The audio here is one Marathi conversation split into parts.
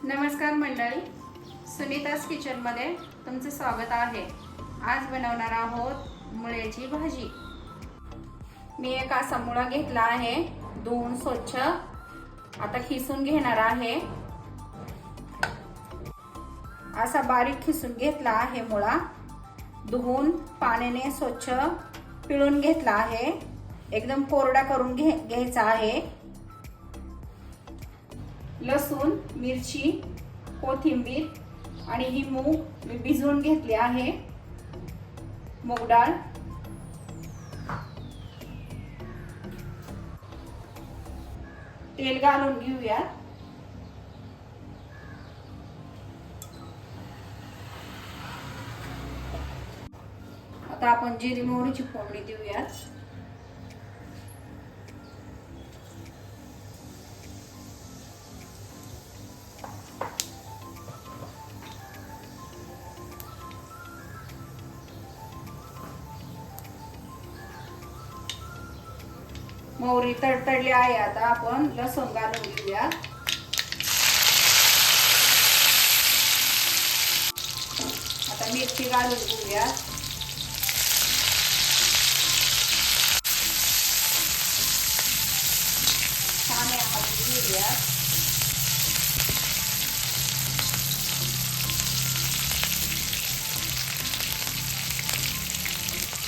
नमस्कार मंडळी, सुनीताज किचनमध्ये तुमचं स्वागत आहे। आज बनवणार आहोत मुळ्याची भाजी। मी एक असा मुळा घेतला आहे, धुवून स्वच्छ आता खिसून घेणार आहे। असा बारीक खिसून घेतला आहे मुळा, धुवून पाण्याने स्वच्छ पिळून घेतला आहे, एकदम कोरडा करून घ्यायचा आहे। लसूण, मिरची, कोथिंबीर आणि ही मूग मी भिजवून घेतली आहे। मूग डाळ, तेल घालून घेऊया। आता आपण जिरी मोहरीची फोडणी देऊया। मोहरी तडतडली आहे, आता आपण लसूण घालून घेऊया। आता मिरची घालून घेऊया। छान हलवून घेऊया।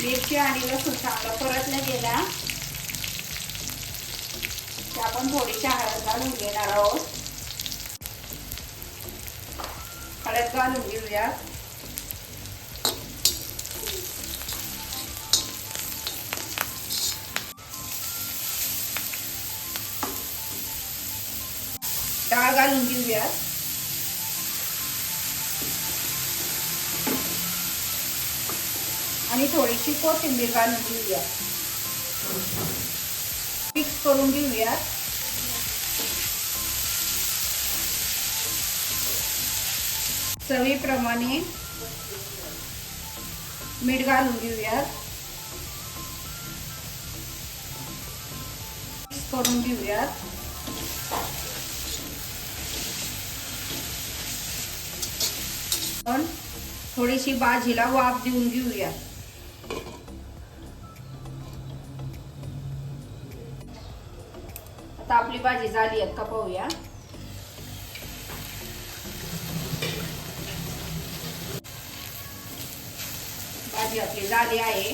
मिरची आणि लसूण चांगलं परतलं गेला की आपण थोडीशी हळद घालून घेणार आहोत। हळद घालून घेऊया। डाळ घालून घेऊया। आणि थोडीशी कोथिंबीर घालून घेऊया। मिक्स करून घेऊया। चवीप्रमाणे मीठ घालून घेऊया। मिक्स करून घेऊया। पण थोडीशी भाजीला वाफ देऊन घेऊया। आता आपली भाजी झाली आहे का पाहूया। भाजी आपली झाली आहे,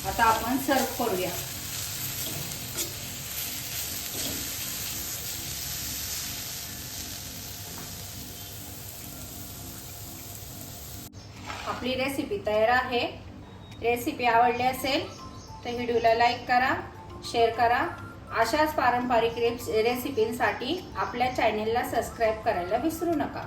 आता आपण सर्व करूया। आपली रेसिपी तयार आहे। रेसिपी आवडली असेल तर व्हिडिओला लाईक करा, शेअर करा। अशाच पारंपरिक रेसिपींसाठी आपल्या चॅनेलला सबस्क्राईब करायला विसरू नका।